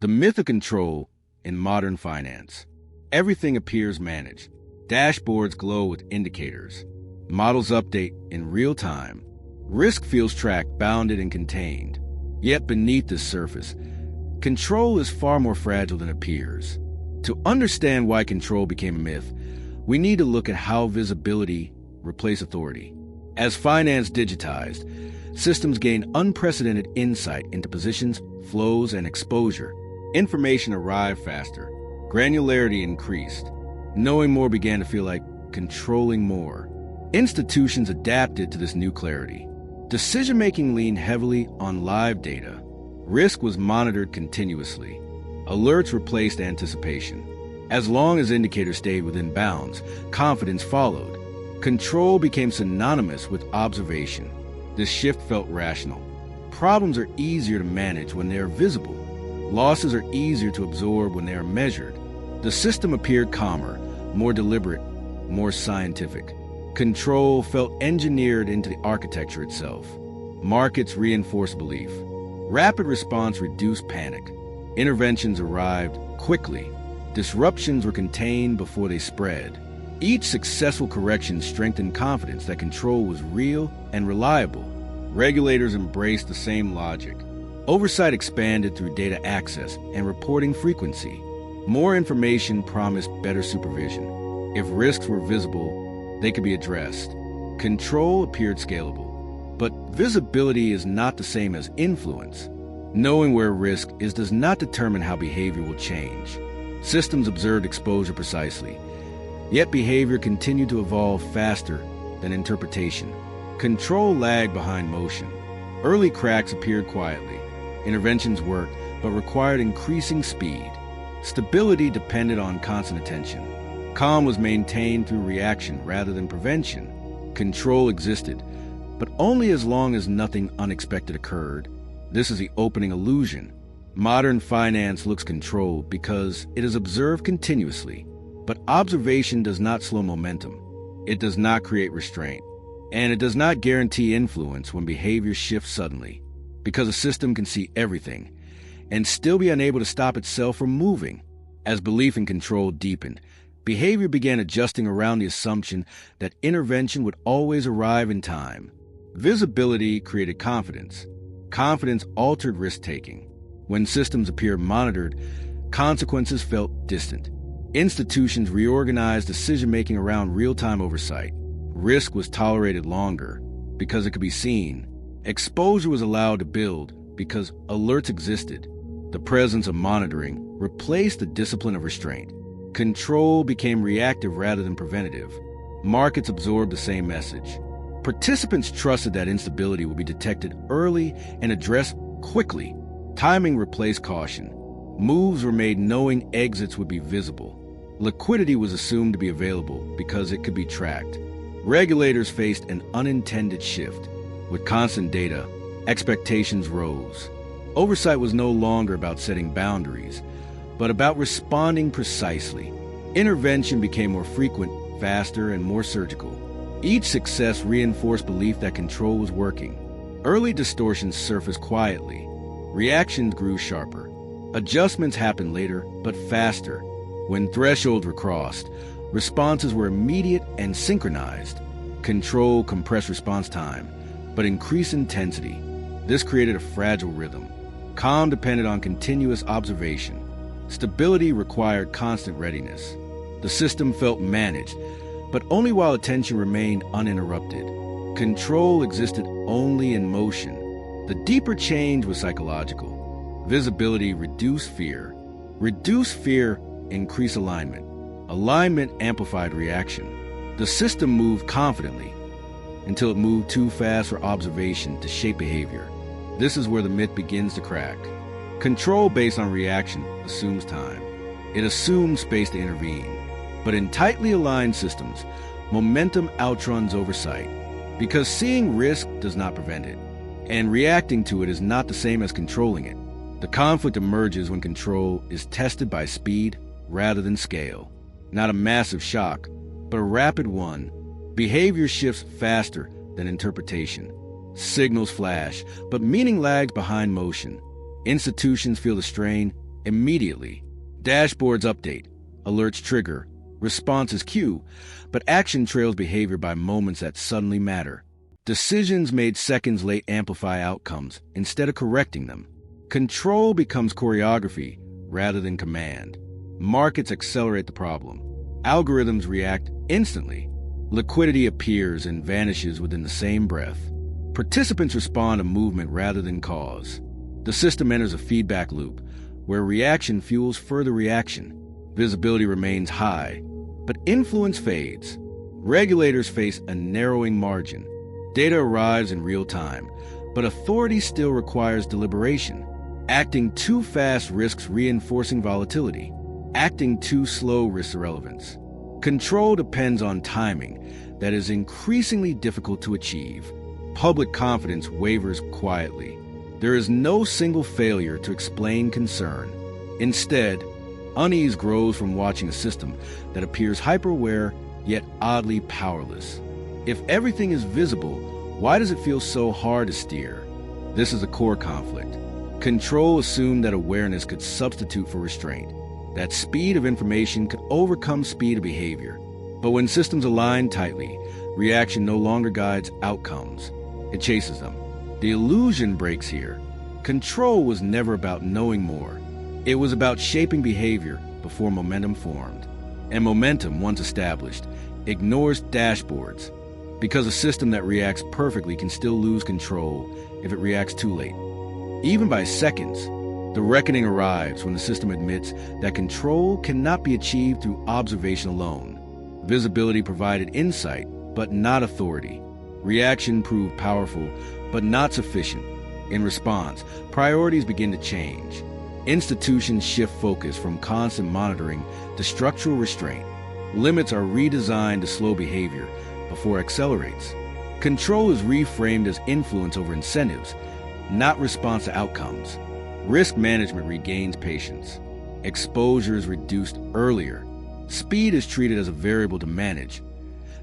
The myth of control in modern finance. Everything appears managed. Dashboards glow with indicators. Models update in real time. Risk feels tracked, bounded, and contained. Yet beneath the surface, control is far more fragile than it appears. To understand why control became a myth, we need to look at how visibility replaced authority. As finance digitized, systems gained unprecedented insight into positions, flows, and exposure. Information arrived faster. Granularity increased. Knowing more began to feel like controlling more. Institutions adapted to this new clarity. Decision-making leaned heavily on live data. Risk was monitored continuously. Alerts replaced anticipation. As long as indicators stayed within bounds, confidence followed. Control became synonymous with observation. This shift felt rational. Problems are easier to manage when they are visible. Losses are easier to absorb when they are measured. The system appeared calmer, more deliberate, more scientific. Control felt engineered into the architecture itself. Markets reinforced belief. Rapid response reduced panic. Interventions arrived quickly. Disruptions were contained before they spread. Each successful correction strengthened confidence that control was real and reliable. Regulators embraced the same logic. Oversight expanded through data access and reporting frequency. More information promised better supervision. If risks were visible, they could be addressed. Control appeared scalable. But visibility is not the same as influence. Knowing where risk is does not determine how behavior will change. Systems observed exposure precisely. Yet behavior continued to evolve faster than interpretation. Control lagged behind motion. Early cracks appeared quietly. Interventions worked, but required increasing speed. Stability depended on constant attention. Calm was maintained through reaction rather than prevention. Control existed, but only as long as nothing unexpected occurred. This is the opening illusion. Modern finance looks controlled because it is observed continuously. But observation does not slow momentum. It does not create restraint. And it does not guarantee influence when behavior shifts suddenly. Because a system can see everything and still be unable to stop itself from moving. As belief in control deepened, behavior began adjusting around the assumption that intervention would always arrive in time. Visibility created confidence. Confidence altered risk-taking. When systems appeared monitored, consequences felt distant. Institutions reorganized decision-making around real-time oversight. Risk was tolerated longer because it could be seen. Exposure was allowed to build because alerts existed. The presence of monitoring replaced the discipline of restraint. Control became reactive rather than preventative. Markets absorbed the same message. Participants trusted that instability would be detected early and addressed quickly. Timing replaced caution. Moves were made knowing exits would be visible. Liquidity was assumed to be available because it could be tracked. Regulators faced an unintended shift. With constant data, expectations rose. Oversight was no longer about setting boundaries, but about responding precisely. Intervention became more frequent, faster, and more surgical. Each success reinforced belief that control was working. Early distortions surfaced quietly. Reactions grew sharper. Adjustments happened later, but faster. When thresholds were crossed, responses were immediate and synchronized. Control compressed response time, but increased intensity. This created a fragile rhythm. Calm depended on continuous observation. Stability required constant readiness. The system felt managed, but only while attention remained uninterrupted. Control existed only in motion. The deeper change was psychological. Visibility reduced fear. Reduced fear increased alignment. Alignment amplified reaction. The system moved confidently until it moved too fast for observation to shape behavior. This is where the myth begins to crack. Control based on reaction assumes time. It assumes space to intervene. But in tightly aligned systems, momentum outruns oversight because seeing risk does not prevent it, and reacting to it is not the same as controlling it. The conflict emerges when control is tested by speed rather than scale. Not a massive shock, but a rapid one. Behavior shifts faster than interpretation. Signals flash, but meaning lags behind motion. Institutions feel the strain immediately. Dashboards update, alerts trigger, responses queue, but action trails behavior by moments that suddenly matter. Decisions made seconds late amplify outcomes instead of correcting them. Control becomes choreography rather than command. Markets accelerate the problem. Algorithms react instantly. Liquidity appears and vanishes within the same breath. Participants respond to movement rather than cause. The system enters a feedback loop where reaction fuels further reaction. Visibility remains high, but influence fades. Regulators face a narrowing margin. Data arrives in real time, but authority still requires deliberation. Acting too fast risks reinforcing volatility. Acting too slow risks irrelevance. Control depends on timing that is increasingly difficult to achieve. Public confidence wavers quietly. There is no single failure to explain concern. Instead, unease grows from watching a system that appears hyper-aware yet oddly powerless. If everything is visible, why does it feel so hard to steer? This is a core conflict. Control assumed that awareness could substitute for restraint, that speed of information could overcome speed of behavior. But when systems align tightly, reaction no longer guides outcomes. It chases them. The illusion breaks here. Control was never about knowing more. It was about shaping behavior before momentum formed. And momentum, once established, ignores dashboards, because a system that reacts perfectly can still lose control if it reacts too late. Even by seconds, the reckoning arrives when the system admits that control cannot be achieved through observation alone. Visibility provided insight, but not authority. Reaction proved powerful, but not sufficient. In response, priorities begin to change. Institutions shift focus from constant monitoring to structural restraint. Limits are redesigned to slow behavior before it accelerates. Control is reframed as influence over incentives, not response to outcomes. Risk management regains patience. Exposure is reduced earlier. Speed is treated as a variable to manage,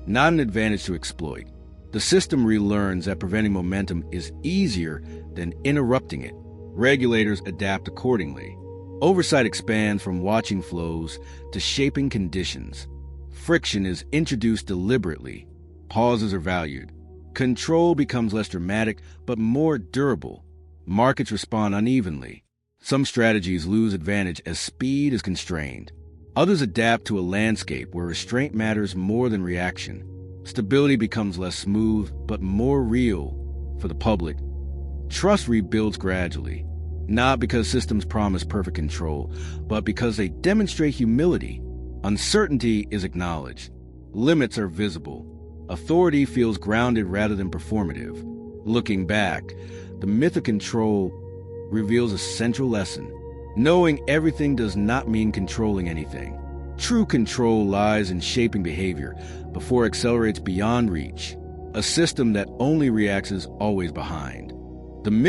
not an advantage to exploit. The system relearns that preventing momentum is easier than interrupting it. Regulators adapt accordingly. Oversight expands from watching flows to shaping conditions. Friction is introduced deliberately. Pauses are valued. Control becomes less dramatic but more durable. Markets respond unevenly. Some strategies lose advantage as speed is constrained. Others adapt to a landscape where restraint matters more than reaction. Stability becomes less smooth but more real for the public. Trust rebuilds gradually, not because systems promise perfect control, but because they demonstrate humility. Uncertainty is acknowledged. Limits are visible. Authority feels grounded rather than performative. Looking back, the myth of control reveals a central lesson. Knowing everything does not mean controlling anything. True control lies in shaping behavior before it accelerates beyond reach. A system that only reacts is always behind. The myth